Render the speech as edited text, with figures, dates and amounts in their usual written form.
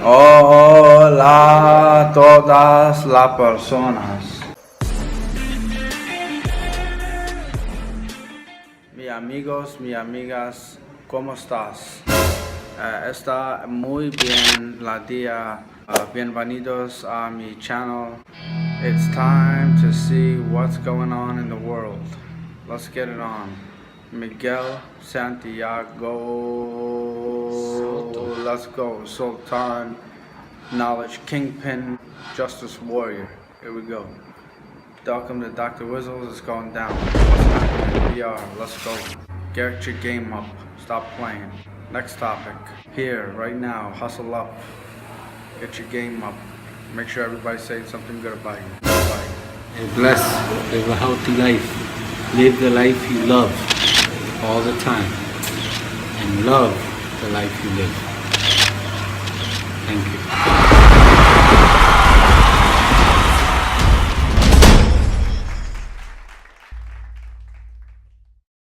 Hola a todas las personas. Mis amigos, mis amigas, ¿cómo estás? Está muy bien la día. Bienvenidos a mi channel. It's time to see what's going on in the world. Let's get it on. Miguel, Santiago, let's go. Sultan, Knowledge, Kingpin, Justice Warrior. Here we go. Welcome to Dr. Whizzles. It's going down. What's happening? VR. Let's go. Get your game up. Stop playing. Next topic. Here, right now. Hustle up. Get your game up. Make sure everybody's saying something good about you. Bye. Bless, live a healthy life. Live the life you love all the time. And love the life you live. Thank you.